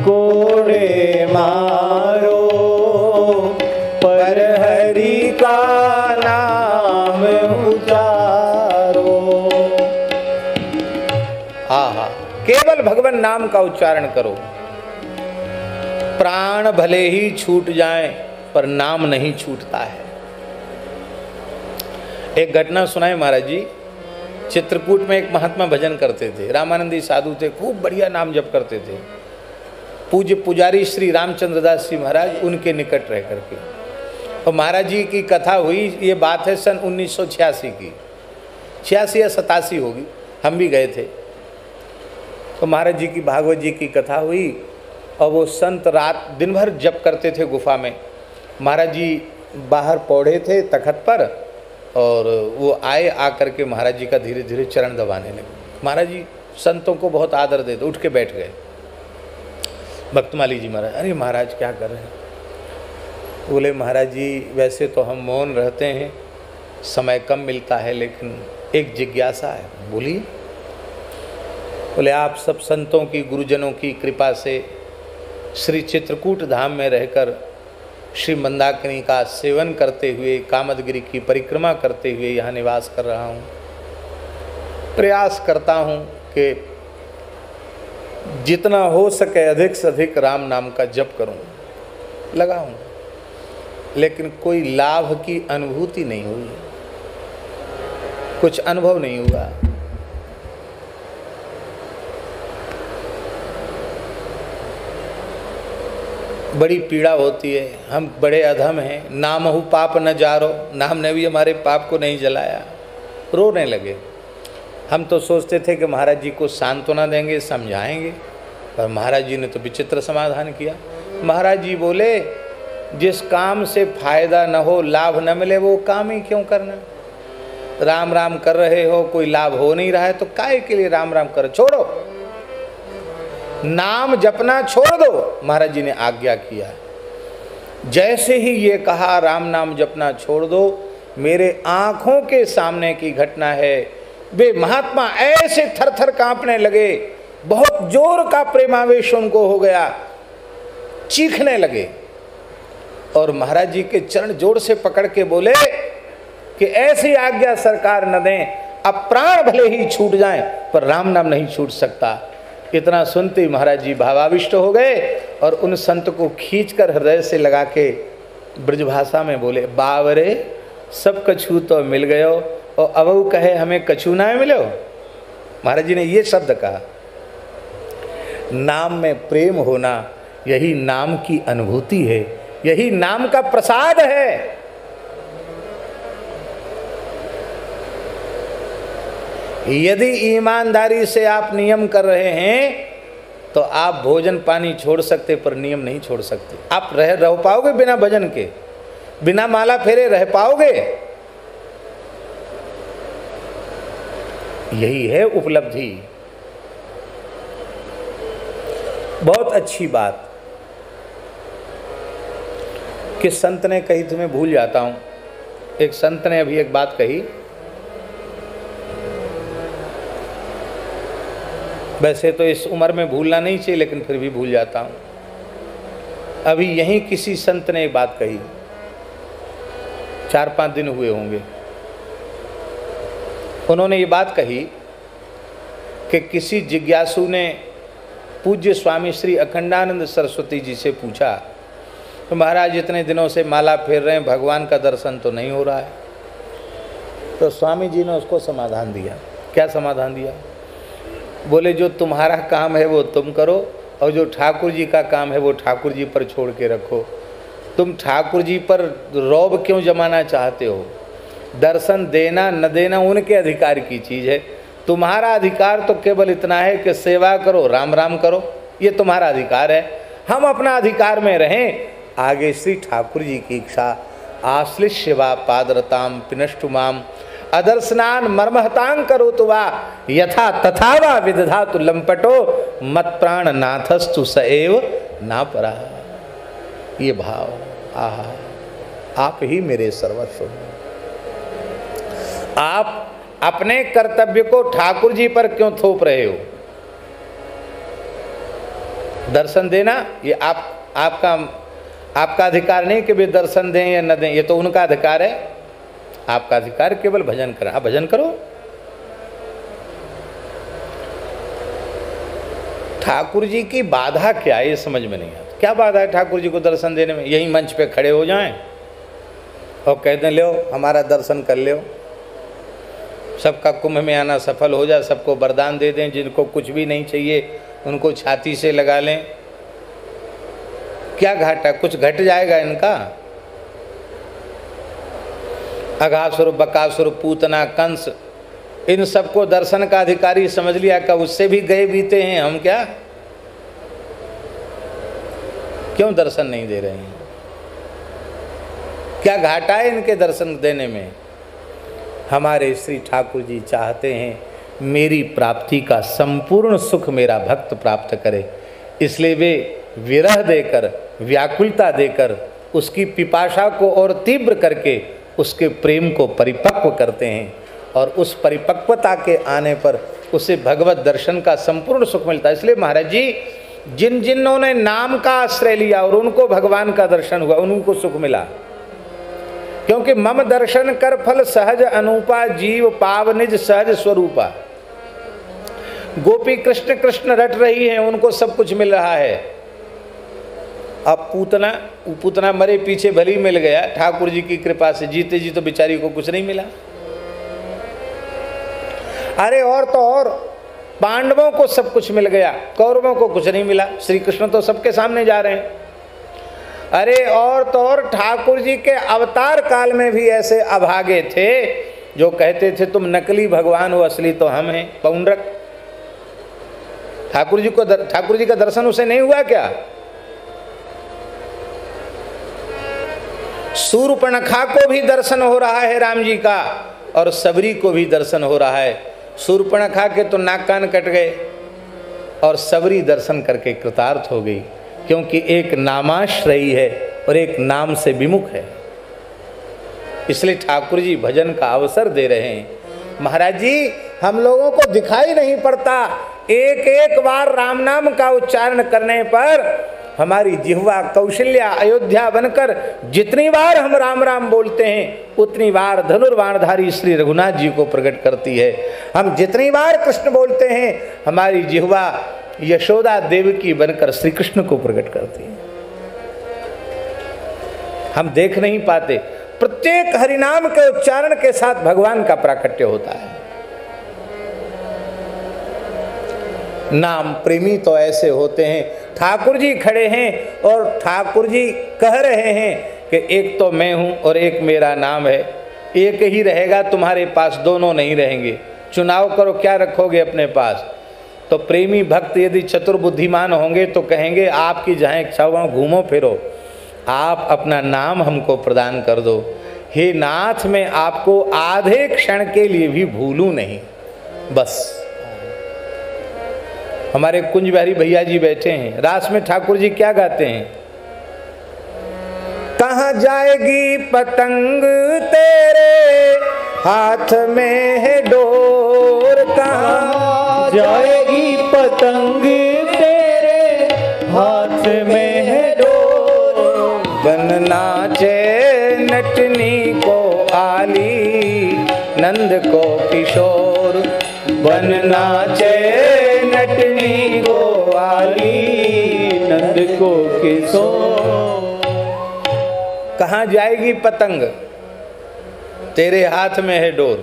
कोड़े मारो, पर हरि का नाम उचारो। आहा, केवल भगवान नाम का उच्चारण करो। प्राण भले ही छूट जाएं पर नाम नहीं छूटता है। एक घटना सुनाए महाराज जी। चित्रकूट में एक महात्मा भजन करते थे, रामानंदी साधु थे, खूब बढ़िया नाम जप करते थे। पूज्य पुजारी श्री रामचंद्र दास जी महाराज उनके निकट रह करके, और महाराज जी की कथा हुई। ये बात है सन 1986 की। 86 या 87 होगी, हम भी गए थे। तो महाराज जी की भागवत जी की कथा हुई और वो संत रात दिन भर जप करते थे गुफा में। महाराज जी बाहर पौड़े थे तखत पर और वो आए, आकर के महाराज जी का धीरे धीरे चरण दबाने लगे। महाराज जी संतों को बहुत आदर देते, उठ के बैठ गए। भक्तमाली जी महाराज, अरे महाराज क्या कर रहे हैं? बोले महाराज जी वैसे तो हम मौन रहते हैं, समय कम मिलता है, लेकिन एक जिज्ञासा है। बोलिए। बोले आप सब संतों की, गुरुजनों की कृपा से श्री चित्रकूट धाम में रहकर श्री मंदाकिनी का सेवन करते हुए, कामदगिरी की परिक्रमा करते हुए यहाँ निवास कर रहा हूँ। प्रयास करता हूँ कि जितना हो सके अधिक से अधिक राम नाम का जप करूं, लगा हूं, लेकिन कोई लाभ की अनुभूति नहीं हुई, कुछ अनुभव नहीं हुआ। बड़ी पीड़ा होती है, हम बड़े अधम हैं, नामहु पाप न जारो, नाम ने भी हमारे पाप को नहीं जलाया। रोने लगे। हम तो सोचते थे कि महाराज जी को सांत्वना देंगे, समझाएंगे, पर महाराज जी ने तो विचित्र समाधान किया। महाराज जी बोले जिस काम से फायदा न हो, लाभ न मिले, वो काम ही क्यों करना? राम राम कर रहे हो, कोई लाभ हो नहीं रहा है तो काहे के लिए राम राम करो? छोड़ो, नाम जपना छोड़ दो। महाराज जी ने आज्ञा किया। जैसे ही ये कहा राम नाम जपना छोड़ दो, मेरे आंखों के सामने की घटना है। वे महात्मा ऐसे थर-थर कांपने लगे, बहुत जोर का प्रेमावेश उनको हो गया, चीखने लगे और महाराज जी के चरण जोर से पकड़ के बोले कि ऐसी आज्ञा सरकार न दें, अब प्राण भले ही छूट जाएं पर राम नाम नहीं छूट सकता। इतना सुनते ही महाराज जी भावाविष्ट हो गए और उन संत को खींचकर हृदय से लगा के ब्रजभाषा में बोले, बावरे सब कछू तो मिल गयो और अब कहे हमें कछू ना मिलो। महाराज जी ने ये शब्द कहा। नाम में प्रेम होना यही नाम की अनुभूति है, यही नाम का प्रसाद है। यदि ईमानदारी से आप नियम कर रहे हैं तो आप भोजन पानी छोड़ सकते, पर नियम नहीं छोड़ सकते। आप रह पाओगे बिना भजन के, बिना माला फेरे रह पाओगे? यही है उपलब्धि। बहुत अच्छी बात कि संत ने कही थी, मैं भूल जाता हूं। एक संत ने अभी एक बात कही, वैसे तो इस उम्र में भूलना नहीं चाहिए, लेकिन फिर भी भूल जाता हूं। अभी यहीं किसी संत ने एक बात कही, 4-5 दिन हुए होंगे। उन्होंने ये बात कही कि किसी जिज्ञासु ने पूज्य स्वामी श्री अखंडानंद सरस्वती जी से पूछा, तो महाराज इतने दिनों से माला फेर रहे हैं, भगवान का दर्शन तो नहीं हो रहा है। तो स्वामी जी ने उसको समाधान दिया। क्या समाधान दिया? बोले जो तुम्हारा काम है वो तुम करो और जो ठाकुर जी का काम है वो ठाकुर जी पर छोड़ के रखो। तुम ठाकुर जी पर रौब क्यों जमाना चाहते हो? दर्शन देना न देना उनके अधिकार की चीज़ है। तुम्हारा अधिकार तो केवल इतना है कि सेवा करो, राम राम करो, ये तुम्हारा अधिकार है। हम अपना अधिकार में रहें, आगे श्री ठाकुर जी की इच्छा। आश्लिष्य वा पादरताम पिनष्टुमाम अदर्शनान मर्महतांग करो तो वा यथा तथा वा विदधातु लंपटो मत प्राण नाथस्तु सएव ना परा। ये भाव, आहा, आप ही मेरे सर्वस्व। आप अपने कर्तव्य को ठाकुर जी पर क्यों थोप रहे हो? दर्शन देना ये आपका अधिकार नहीं कि वे दर्शन दें या न दें, ये तो उनका अधिकार है। आपका अधिकार केवल भजन करना। आप भजन करो। ठाकुर जी की बाधा क्या है ये समझ में नहीं आता। क्या बाधा है ठाकुर जी को दर्शन देने में? यही मंच पे खड़े हो जाएं और कह दें लो हमारा दर्शन कर लो, सबका कुंभ में आना सफल हो जाए, सबको वरदान दे दें, जिनको कुछ भी नहीं चाहिए उनको छाती से लगा लें। क्या घाटा? कुछ घट जाएगा इनका? अघासुर, बकासुर, पूतना, कंस इन सबको दर्शन का अधिकारी समझ लिया, कब उससे भी गए बीते हैं हम, क्या क्यों दर्शन नहीं दे रहे हैं? क्या घाटा है इनके दर्शन देने में? हमारे श्री ठाकुर जी चाहते हैं मेरी प्राप्ति का संपूर्ण सुख मेरा भक्त प्राप्त करे, इसलिए वे विरह देकर, व्याकुलता देकर, उसकी पिपाशा को और तीव्र करके उसके प्रेम को परिपक्व करते हैं, और उस परिपक्वता के आने पर उसे भगवत दर्शन का संपूर्ण सुख मिलता है। इसलिए महाराज जी, जिन जिन्होंने नाम का आश्रय लिया और उनको भगवान का दर्शन हुआ, उनको सुख मिला, क्योंकि मम दर्शन कर फल सहज अनूपा, जीव पाव निज सहज स्वरूपा। गोपी कृष्ण कृष्ण रट रही हैं, उनको सब कुछ मिल रहा है। अब पूतना मरे पीछे भली मिल गया, ठाकुर जी की कृपा से जीते जी तो बेचारी को कुछ नहीं मिला। अरे और तो और पांडवों को सब कुछ मिल गया, कौरवों को कुछ नहीं मिला। श्री कृष्ण तो सबके सामने जा रहे हैं। अरे और तो और ठाकुर जी के अवतार काल में भी ऐसे अभागे थे जो कहते थे तुम नकली भगवान हो, असली तो हम हैं। पौंड्रक ठाकुर जी का दर्शन उसे नहीं हुआ क्या? शूर्पणखा को भी दर्शन हो रहा है राम जी का, और सबरी को भी दर्शन हो रहा है। शूर्पणखा के तो नाक कान कट गए, और सबरी दर्शन करके कृतार्थ हो गई, क्योंकि एक नामाश्रयी है और एक नाम से विमुख है। इसलिए ठाकुर जी भजन का अवसर दे रहे हैं। महाराज जी, हम लोगों को दिखाई नहीं पड़ता, एक एक बार राम नाम का उच्चारण करने पर हमारी जिह्वा कौशल्या अयोध्या बनकर जितनी बार हम राम राम बोलते हैं, उतनी बार धनुर्बाणधारी श्री रघुनाथ जी को प्रकट करती है। हम जितनी बार कृष्ण बोलते हैं, हमारी जिह्वा यशोदा देवकी बनकर श्री कृष्ण को प्रकट करती है। हम देख नहीं पाते, प्रत्येक हरिनाम के उच्चारण के साथ भगवान का प्राकट्य होता है। नाम प्रेमी तो ऐसे होते हैं, ठाकुर जी खड़े हैं और ठाकुर जी कह रहे हैं कि एक तो मैं हूं और एक मेरा नाम है, एक ही रहेगा तुम्हारे पास, दोनों नहीं रहेंगे, चुनाव करो क्या रखोगे अपने पास। तो प्रेमी भक्त यदि चतुर्बुद्धिमान होंगे तो कहेंगे आपकी जहाँ इच्छा वहाँ घूमो फिरो, आप अपना नाम हमको प्रदान कर दो। हे नाथ, मैं आपको आधे क्षण के लिए भी भूलूं नहीं, बस। हमारे कुंज बिहारी भैया जी बैठे हैं, रास में ठाकुर जी क्या गाते हैं? कहाँ जाएगी पतंग तेरे हाथ में है डोर, कहाँ जाएगी पतंग तेरे हाथ में है डोर। बन नाचे नटनी को आली, नंद को किशोर, बन नाचे नटनी को आली, नंद को किशोर। कहाँ जाएगी पतंग तेरे हाथ में है डोर।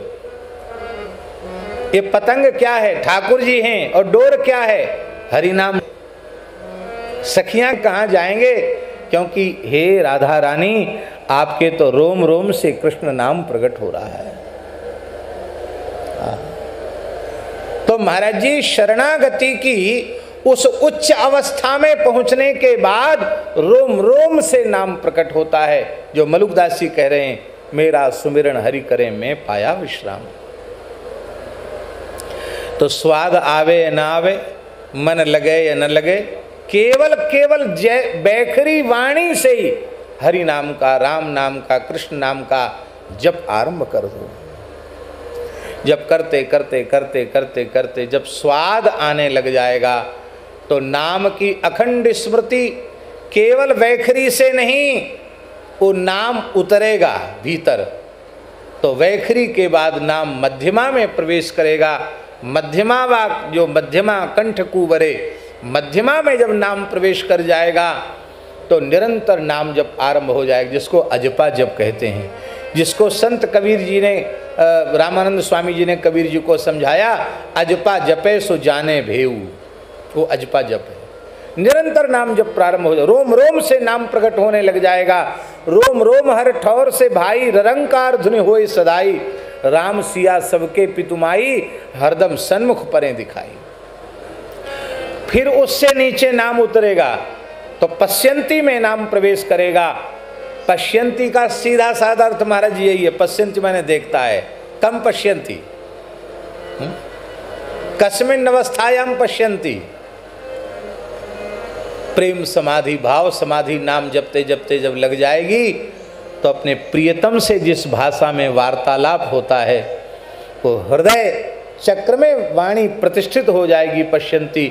ये पतंग क्या है? ठाकुर जी हैं। और डोर क्या है? हरिनाम। सखियां कहाँ जाएंगे? क्योंकि हे राधा रानी, आपके तो रोम रोम से कृष्ण नाम प्रकट हो रहा है। तो महाराज जी, शरणागति की उस उच्च अवस्था में पहुंचने के बाद रोम रोम से नाम प्रकट होता है, जो मलुकदास जी कह रहे हैं, मेरा सुमिरन हरि करे मैं पाया विश्राम। तो स्वाद आवे या ना आवे, मन लगे या न लगे, केवल केवल जय बैखरी वाणी से ही हरि नाम का, राम नाम का, कृष्ण नाम का जप आरंभ कर दो। जब करते करते करते करते करते जब स्वाद आने लग जाएगा, तो नाम की अखंड स्मृति केवल वैखरी से नहीं, वो नाम उतरेगा भीतर। तो वैखरी के बाद नाम मध्यमा में प्रवेश करेगा। मध्यमा वाक, जो मध्यमा कंठ कुवरे, मध्यमा में जब नाम प्रवेश कर जाएगा तो निरंतर नाम जप आरंभ हो जाएगा, जिसको अजपा जप कहते हैं, जिसको संत कबीर जी ने, रामानंद स्वामी जी ने कबीर जी को समझाया, अजपा जपे सो जाने भेऊ। वो अजपा जप है। निरंतर नाम जब प्रारंभ हो जाए, रोम रोम से नाम प्रकट होने लग जाएगा। रोम रोम हर ठौर से भाई, ररंकार धुनि होए सदाई। राम सिया सबके पितुमाई, हरदम सन्मुख परें दिखाई। फिर उससे नीचे नाम उतरेगा तो पश्यंती में नाम प्रवेश करेगा। पश्यंती का सीधा साधा अर्थ महाराज यही है, पश्यंती मैंने देखता है, कम पश्यंती, कस्मिन अवस्थायाम पश्यंती। प्रेम समाधि, भाव समाधि नाम जपते जपते जब लग जाएगी तो अपने प्रियतम से जिस भाषा में वार्तालाप होता है वो हृदय चक्र में वाणी प्रतिष्ठित हो जाएगी। पश्यंती,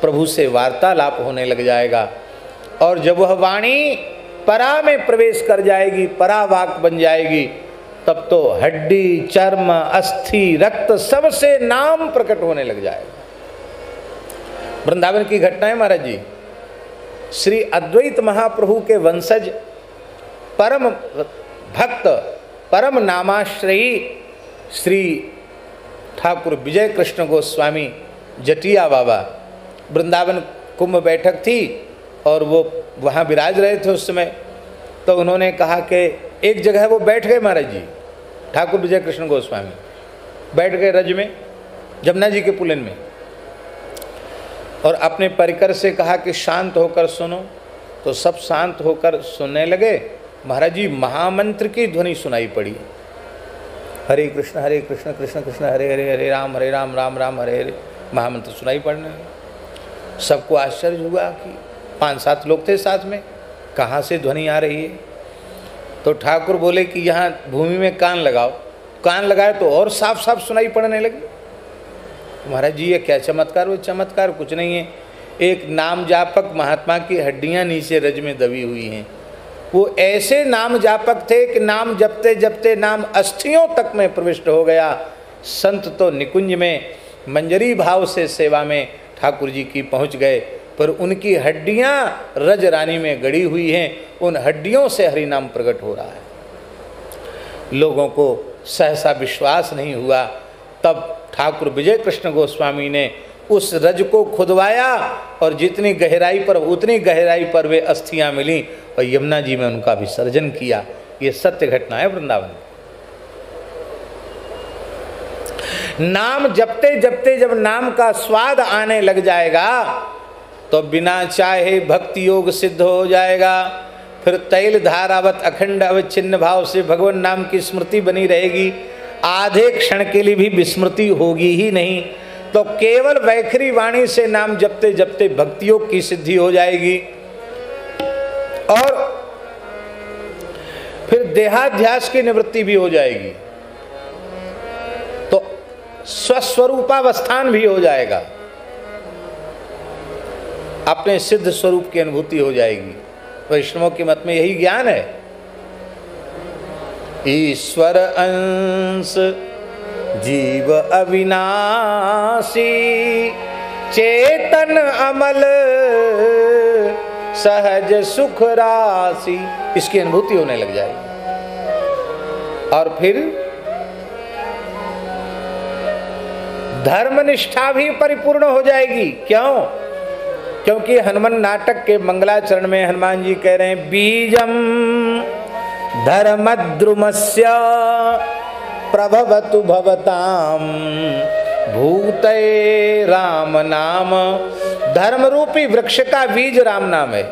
प्रभु से वार्तालाप होने लग जाएगा। और जब वह वाणी परा में प्रवेश कर जाएगी, परावाक बन जाएगी, तब तो हड्डी, चर्म, अस्थि, रक्त सबसे नाम प्रकट होने लग जाएगा। वृंदावन की घटना है महाराज जी। श्री अद्वैत महाप्रभु के वंशज परम भक्त, परम नामाश्रयी श्री ठाकुर विजय कृष्ण गोस्वामी जटिया बाबा, वृंदावन कुंभ बैठक थी और वो वहाँ विराज रहे थे उस समय। तो उन्होंने कहा कि एक जगह वो बैठ गए महाराज जी, ठाकुर विजय कृष्ण गोस्वामी बैठ गए रज में, जमुना जी के पुलिन में, और अपने परिकर से कहा कि शांत होकर सुनो। तो सब शांत होकर सुनने लगे। महाराज जी महामंत्र की ध्वनि सुनाई पड़ी, हरे कृष्ण कृष्ण कृष्ण हरे हरे, हरे राम राम राम हरे हरे, महामंत्र सुनाई पड़ने लगे। सबको आश्चर्य हुआ कि 5-7 लोग थे साथ में, कहाँ से ध्वनि आ रही है। तो ठाकुर बोले कि यहाँ भूमि में कान लगाओ। कान लगाए तो और साफ साफ सुनाई पड़ने लगी। महाराज जी ये क्या चमत्कार? वो चमत्कार कुछ नहीं है, एक नाम जापक महात्मा की हड्डियाँ नीचे रज में दबी हुई हैं। वो ऐसे नाम जापक थे कि नाम जपते जपते नाम अस्थियों तक में प्रविष्ट हो गया। संत तो निकुंज में मंजरी भाव से सेवा में ठाकुर जी की पहुँच गए, पर उनकी हड्डियाँ रज रानी में गड़ी हुई हैं। उन हड्डियों से हरि नाम प्रकट हो रहा है। लोगों को सहसा विश्वास नहीं हुआ। तब ठाकुर विजय कृष्ण गोस्वामी ने उस रज को खुदवाया और जितनी गहराई पर उतनी गहराई पर वे अस्थियां मिली और यमुना जी में उनका विसर्जन किया। ये सत्य घटना है वृंदावन। नाम जपते जपते जब नाम का स्वाद आने लग जाएगा तो बिना चाहे भक्ति योग सिद्ध हो जाएगा। फिर तैल धारावत अखंड अविच्छिन्न भाव से भगवान नाम की स्मृति बनी रहेगी। आधे क्षण के लिए भी विस्मृति होगी ही नहीं। तो केवल वैखरी वाणी से नाम जपते जपते भक्ति योग की सिद्धि हो जाएगी। और फिर देहाध्यास की निवृत्ति भी हो जाएगी। तो स्वस्वरूपावस्थान भी हो जाएगा, अपने सिद्ध स्वरूप की अनुभूति हो जाएगी। वैष्णवों के मत में यही ज्ञान है। ईश्वर अंश जीव अविनाशी, चेतन अमल सहज सुख राशि, इसकी अनुभूति होने लग जाएगी। और फिर धर्मनिष्ठा भी परिपूर्ण हो जाएगी। क्यों? क्योंकि हनुमान नाटक के मंगलाचरण में हनुमान जी कह रहे हैं, बीजम धर्मद्रुमस्य प्रभवतु भवताम भूते राम नाम। धर्म रूपी वृक्ष का बीज राम नाम है।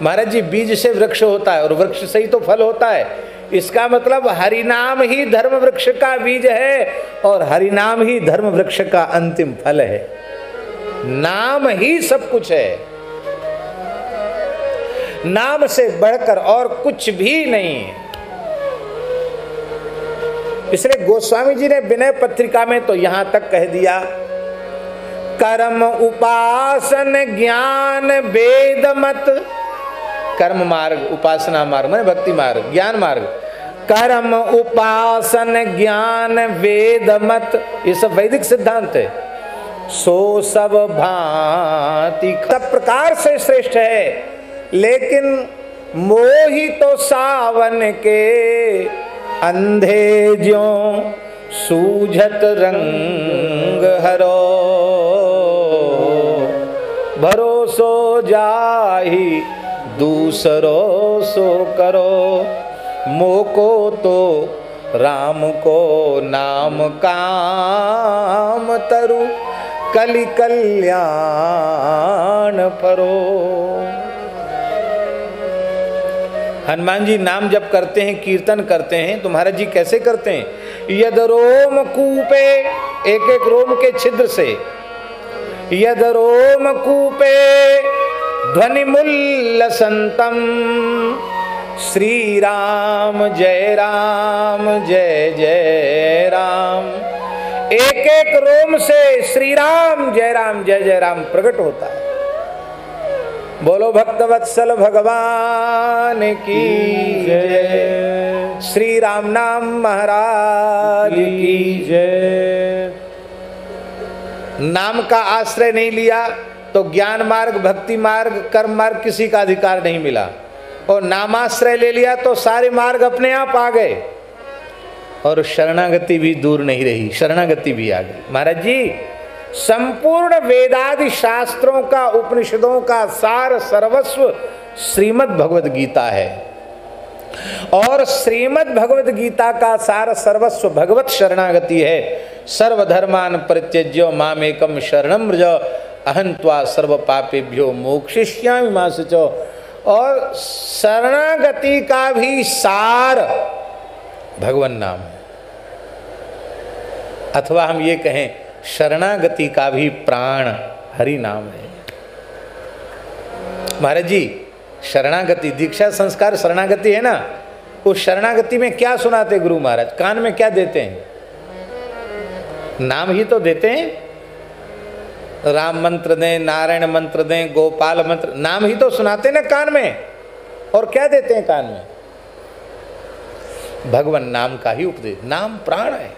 महाराज जी बीज से वृक्ष होता है और वृक्ष से ही तो फल होता है। इसका मतलब हरि नाम ही धर्म वृक्ष का बीज है और हरि नाम ही धर्म वृक्ष का अंतिम फल है। नाम ही सब कुछ है, नाम से बढ़कर और कुछ भी नहीं है। इसलिए गोस्वामी जी ने विनय पत्रिका में तो यहां तक कह दिया, कर्म उपासन ज्ञान वेद मत। कर्म मार्ग, उपासना मार्ग माने भक्ति मार्ग, ज्ञान मार्ग। कर्म उपासन ज्ञान वेद मत, ये सब वैदिक सिद्धांत है। सो सब भांति सब प्रकार से श्रेष्ठ है, लेकिन मोही तो सावन के अंधे ज्यों सूझत रंग हरो। भरोसो जाहि दूसरो सो करो, मोको तो राम को नाम काम तरु कलि कल्याण परो। हनुमान जी नाम जप करते हैं, कीर्तन करते हैं, तो महाराज जी कैसे करते हैं? यद रोम कूपे, एक एक रोम के छिद्र से, यद रोम कूपे ध्वनि मुल्लसंतम, श्री राम जय जय राम। एक एक रोम से श्री राम जय राम प्रकट होता है। बोलो भक्तवत्सल भगवान की जय, श्री राम नाम महाराज की जय। नाम का आश्रय नहीं लिया तो ज्ञान मार्ग, भक्ति मार्ग, कर्म मार्ग किसी का अधिकार नहीं मिला, और नामाश्रय ले लिया तो सारे मार्ग अपने आप आ गए, और शरणागति भी दूर नहीं रही, शरणागति भी आ गई। महाराज जी संपूर्ण वेदादि शास्त्रों का, उपनिषदों का सार सर्वस्व श्रीमद् भगवद गीता है, और श्रीमद् भगवद गीता का सार सर्वस्व भगवत शरणागति है। सर्वधर्मान परित्यज्य मामेकम शरणं व्रज अहं त्वा सर्व पापेभ्यो मोक्षयिष्यामि मा शुचो। और शरणागति का भी सार भगवान नाम है, अथवा हम ये कहें शरणागति का भी प्राण हरि नाम है। महाराज जी शरणागति, दीक्षा संस्कार शरणागति है ना, उस शरणागति में क्या सुनाते गुरु महाराज? कान में क्या देते हैं? नाम ही तो देते हैं। राम मंत्र दें, नारायण मंत्र दें, गोपाल मंत्र, नाम ही तो सुनाते ना कान में। और क्या देते हैं कान में? भगवान नाम का ही उपदेश। नाम प्राण है।